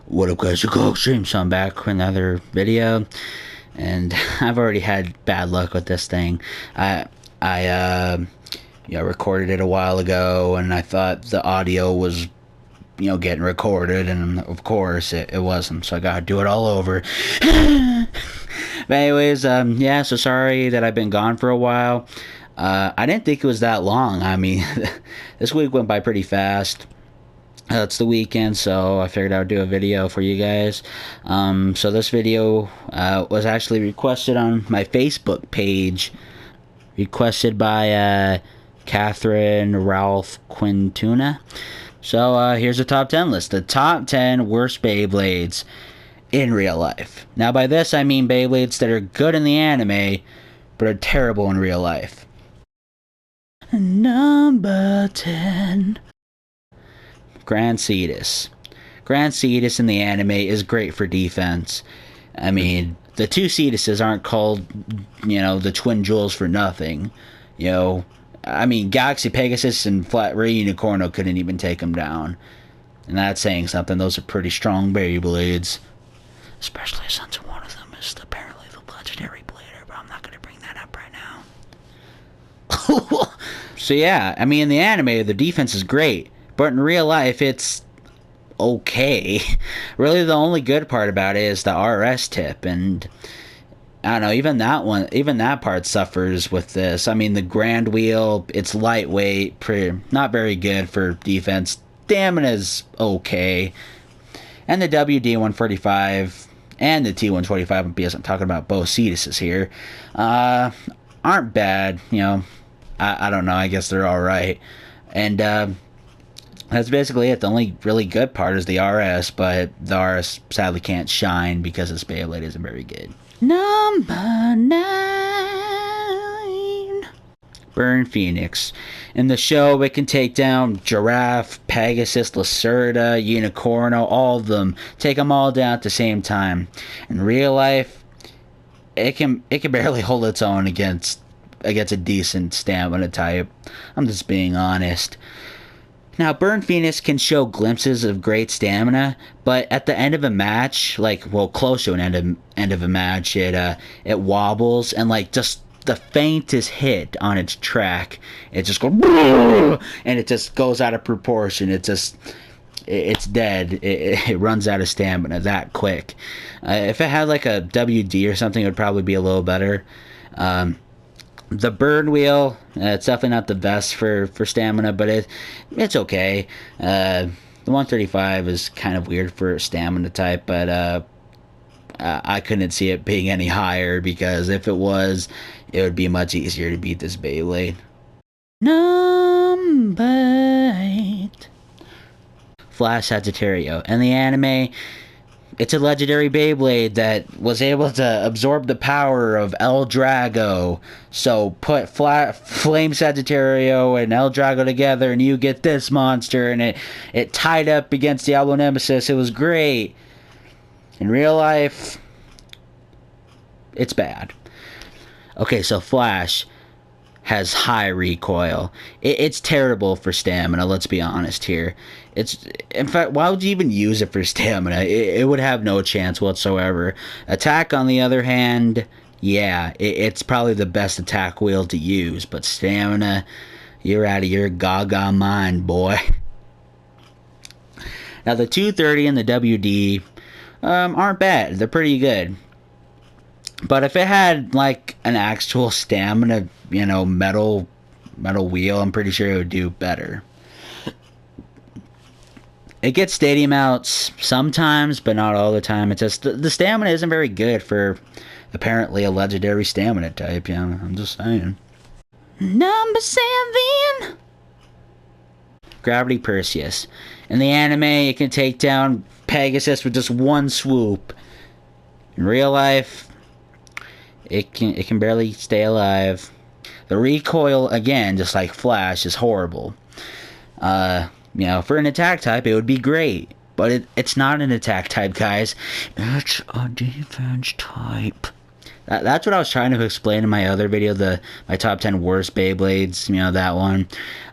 What up, guys? Unicornoxtreme, so I'm back with another video, and I've already had bad luck with this thing. I recorded it a while ago, and I thought the audio was, getting recorded, and of course it wasn't, so I gotta do it all over. But anyways, yeah, so sorry that I've been gone for a while. I didn't think it was that long. I mean, this week went by pretty fast. It's the weekend, so I figured I would do a video for you guys. So this video was actually requested on my Facebook page, requested by Catherine Ralph Quintuna. So here's the top 10 list. The top 10 worst Beyblades in real life. Now by this I mean Beyblades that are good in the anime, but are terrible in real life. Number 10. Grand CETUS. Grand CETUS in the anime is great for defense. I mean, the two CETUSes aren't called, the twin jewels for nothing. I mean, Galaxy Pegasus and Flat Ray Unicorno couldn't even take them down. And that's saying something. Those are pretty strong Beyblades. Especially since one of them is apparently the legendary blader, but I'm not going to bring that up right now. So yeah, I mean, in the anime, the defense is great. But in real life, it's okay. Really, the only good part about it is the RS tip, and I don't know, even that part suffers with this. I mean, the Grand Wheel, it's lightweight, not very good for defense. Stamina's okay. And the WD-145 and the T-125, because I'm talking about both CETUSes here, aren't bad. I don't know, I guess they're alright. And, that's basically it. The only really good part is the RS, but the RS sadly can't shine because this Beyblade isn't very good. Number 9. Burn Phoenix. In the show, it can take down Giraffe, Pegasus, Lacerda, Unicorno, all of them. Take them all down at the same time. In real life, it can barely hold its own against a decent stamina type. I'm just being honest. Now, Burn Phoenix can show glimpses of great stamina, but at the end of a match, close to an end of a match, it wobbles, and just the faintest hit on its track, it just goes, and it just goes out of proportion. It's dead. It runs out of stamina that quick. If it had a WD or something, it would probably be a little better. The Bird Wheel, it's definitely not the best for stamina, but it's okay. The 135 is kind of weird for a stamina type, but I couldn't see it being any higher, because if it was, it would be much easier to beat this Beyblade. Number 8. Flash Sagittario. In the anime, it's a legendary Beyblade that was able to absorb the power of El Drago. So put Flame Sagittario and El Drago together, and you get this monster, and it tied up against Diablo Nemesis. It was great. In real life, it's bad. Okay, so Flash has high recoil. It's terrible for stamina, let's be honest here. In fact, why would you even use it for stamina? It would have no chance whatsoever. Attack, on the other hand, yeah, it's probably the best attack wheel to use, but stamina, you're out of your gaga mind, boy. Now, the 230 and the WD aren't bad. They're pretty good. But if it had an actual stamina, metal wheel, I'm pretty sure it would do better. It gets stadium outs sometimes, but not all the time. It's just the stamina isn't very good for apparently a legendary stamina type. I'm just saying. Number 7. Gravity Perseus. In the anime, it can take down Pegasus with just one swoop. In real life, it can barely stay alive. The recoil, again, just like Flash, is horrible. For an attack type, it would be great. But it's not an attack type, guys. It's a defense type. That's what I was trying to explain in my other video, my top 10 worst Beyblades, that one.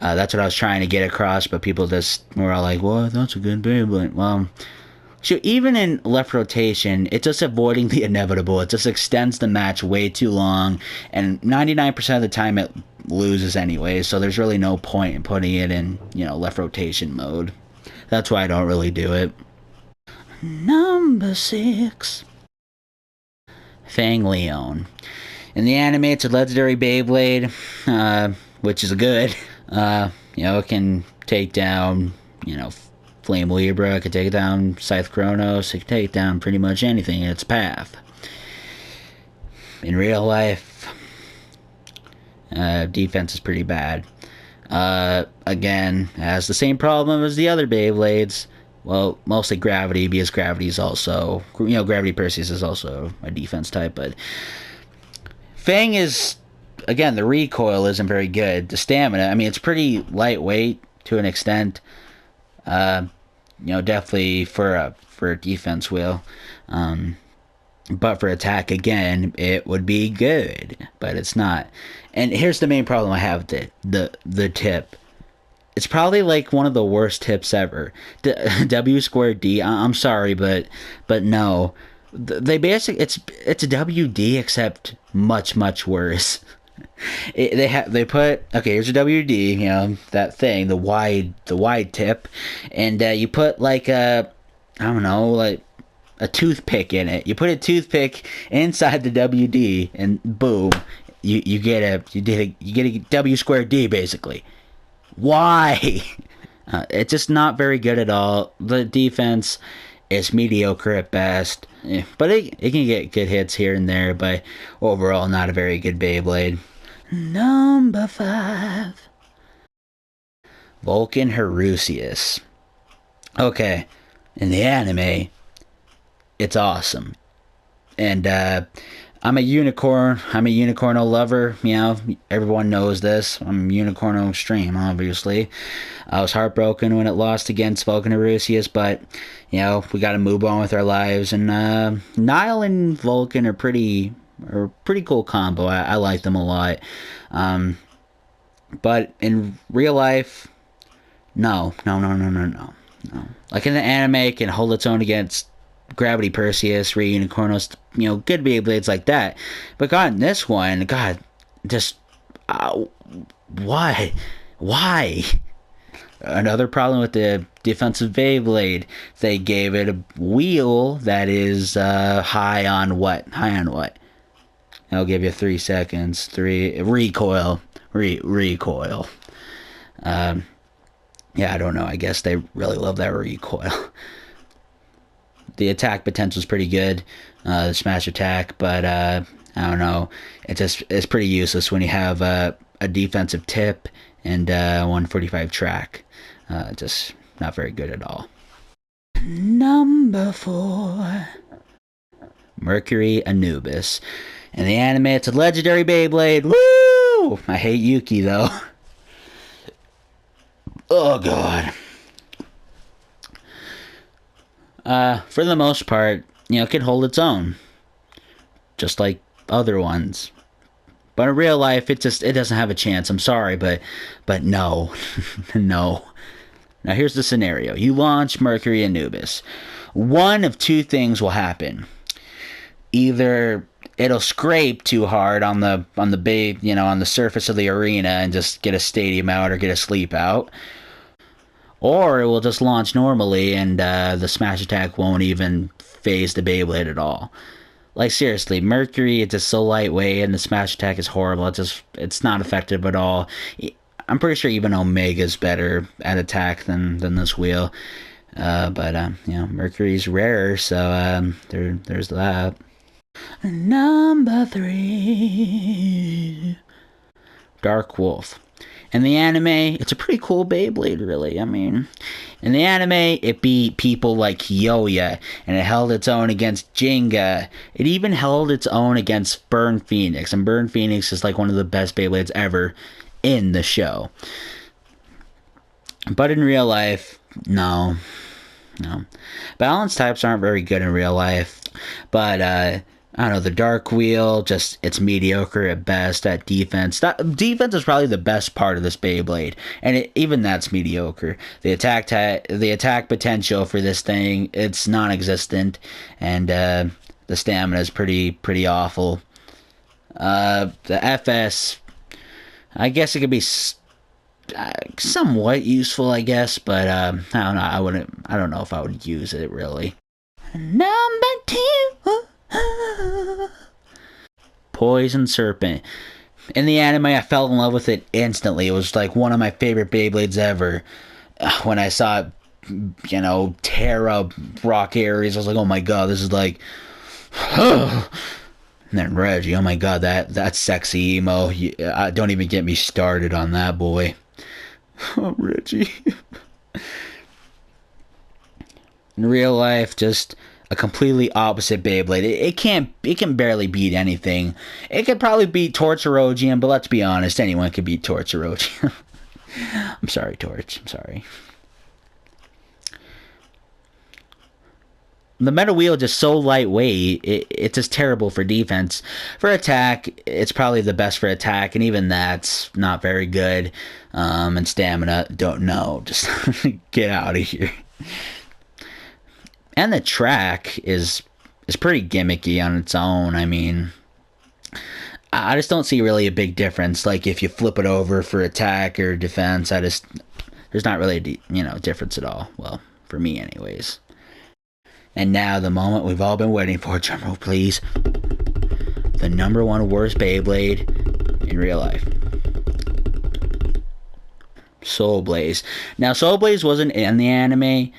That's what I was trying to get across, but people just were all like, well, that's a good Beyblade. Well, So even in left rotation, it's just avoiding the inevitable. It just extends the match way too long, and 99% of the time it loses anyway, so there's really no point in putting it in, left rotation mode. That's why I don't really do it. Number 6. Fang Leone. In the anime, it's a legendary Beyblade, which is good. It can take down, Flame Libra, it can take down Scythe Chronos, it can take down pretty much anything in its path. In real life, defense is pretty bad. Again, has the same problem as the other Beyblades. Well, mostly gravity, because gravity is also, Gravity Perseus is also a defense type, but Fang is, again, the recoil isn't very good. The stamina, I mean, it's pretty lightweight to an extent. Definitely for a defense wheel. But for attack, again, it would be good, but it's not. And here's the main problem I have with it, the tip. It's probably like one of the worst tips ever. W squared D. I'm sorry, but no. They basically it's a WD except much worse. They put, okay, here's a WD, that thing, the wide tip, and you put like a toothpick in it. You put a toothpick inside the WD, and boom, you get a W squared D basically. Why? It's just not very good at all. The defense is mediocre at best, but it can get good hits here and there, but overall not a very good Beyblade. Number 5. Vulcan Horuseus. Okay, in the anime, it's awesome. And I'm a unicorno lover, everyone knows this. I'm unicornoxtreme, obviously. I was heartbroken when it lost against Vulcan Horuseus, but, we gotta move on with our lives. And Nile and Vulcan are pretty cool combo. I like them a lot. But in real life, no. Like in the anime, it can hold its own against Gravity Perseus, Ray Unicornos, good Beyblades like that. But God, in this one, just why? Another problem with the defensive Beyblade, they gave it a wheel that is high on what? I'll give you 3 seconds. 3 recoil. Recoil. I don't know. I guess they really love that recoil. The attack potential is pretty good, the smash attack, but I don't know. It's pretty useless when you have a defensive tip and 145 track. Just not very good at all. Number 4. Mercury Anubis. In the anime, it's a legendary Beyblade. Woo! I hate Yuki, though. Oh, God. For the most part, it can hold its own. Just like other ones. But in real life, it doesn't have a chance. I'm sorry, but no. No. Now, here's the scenario. You launch Mercury Anubis. One of 2 things will happen. Either it'll scrape too hard on the on the surface of the arena and just get a stadium out or get a sleep out, or it will just launch normally and the smash attack won't even phase the Beyblade at all. Like, seriously, Mercury, it's just so lightweight and the smash attack is horrible. It's not effective at all. I'm pretty sure even Omega's better at attack than this wheel. But Mercury's rarer, so there's that. Number 3. Dark Wolf. In the anime, it's a pretty cool Beyblade, really. I mean, in the anime, it beat people like Kyoya, and it held its own against Jenga. It even held its own against Burn Phoenix, and Burn Phoenix is like one of the best Beyblades ever in the show. But in real life, no. Balance types aren't very good in real life, but I don't know, the Dark Wheel, just it's mediocre at best at defense. That, defense is probably the best part of this Beyblade, and even that's mediocre. The attack potential for this thing, it's non-existent, and the stamina is pretty awful. The FS, I guess it could be somewhat useful, I guess, but I don't know. I don't know if I would use it really. Number 2. Poison Serpent. In the anime, I fell in love with it instantly. It was like one of my favorite Beyblades ever. When I saw it, tear up rock areas, I was like, oh my god, this is like... And then Reggie, oh my god, that's sexy emo. Don't even get me started on that boy. Oh, Reggie. In real life, just a completely opposite Beyblade. It can barely beat anything. It could probably beat Torch Erogium, but let's be honest, anyone could beat Torch Erogium. I'm sorry, Torch. I'm sorry. The metal wheel is just so lightweight. It's just terrible for defense. For attack, it's probably the best for attack, and even that's not very good. And stamina, don't know. Just get out of here. And the track is pretty gimmicky on its own. I mean, I just don't see really a big difference. Like if you flip it over for attack or defense, there's not really a difference at all. Well, for me, anyways. And now the moment we've all been waiting for. Drumroll, please. The number 1 worst Beyblade in real life. Soul Blaze. Now, Soul Blaze wasn't in the anime.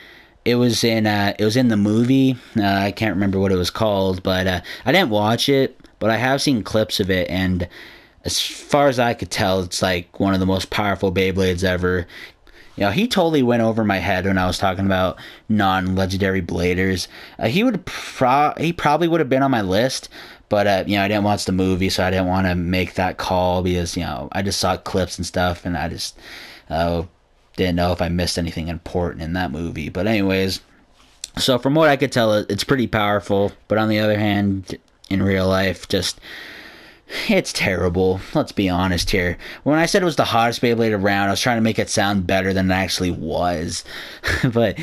It was in the movie. I can't remember what it was called, but I didn't watch it, but I have seen clips of it, and as far as I could tell, it's like one of the most powerful Beyblades ever. He totally went over my head when I was talking about non-legendary bladers. He probably would have been on my list, but I didn't watch the movie, so I didn't want to make that call because I just saw clips and stuff, and I just didn't know if I missed anything important in that movie. But anyways, so from what I could tell, it's pretty powerful. But on the other hand, in real life, it's terrible. Let's be honest here. When I said it was the hottest Beyblade around, I was trying to make it sound better than it actually was. But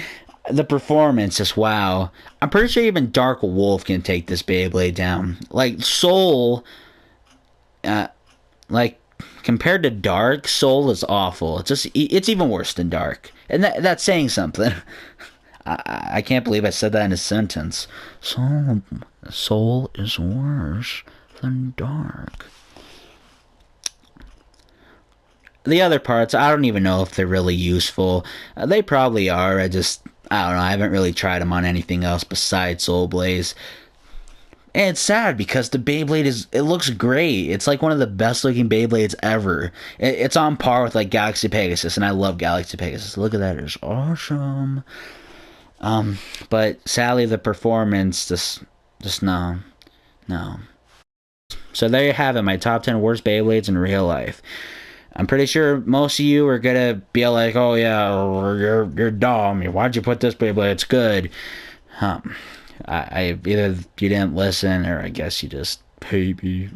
the performance, just wow. I'm pretty sure even Dark Wolf can take this Beyblade down. Like Soul, compared to Dark, Soul is awful. It's even worse than Dark, and that's saying something. I can't believe I said that in a sentence. Soul is worse than Dark. The other parts, I don't even know if they're really useful. They probably are. I don't know. I haven't really tried them on anything else besides Soul Blaze. And it's sad because the Beyblade it looks great. It's like one of the best looking Beyblades ever. It's on par with like Galaxy Pegasus, and I love Galaxy Pegasus. Look at that, it's awesome. But sadly the performance just no. So there you have it, my top 10 worst Beyblades in real life. I'm pretty sure most of you are gonna be like, oh yeah, you're dumb. Why'd you put this Beyblade? It's good. I either you didn't listen, or I guess you just hate me.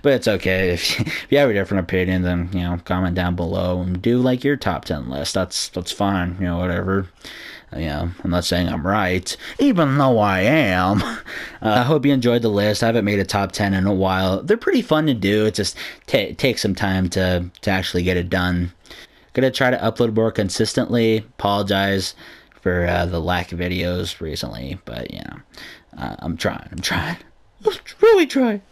But it's okay. If you have a different opinion, then comment down below and do like your top 10 list. That's fine. Whatever. I'm not saying I'm right, even though I am. I hope you enjoyed the list. I haven't made a top 10 in a while. They're pretty fun to do. It just takes some time to actually get it done. Gonna try to upload more consistently. Apologize for the lack of videos recently, but I'm trying. I'm really trying.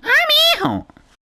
I'm out.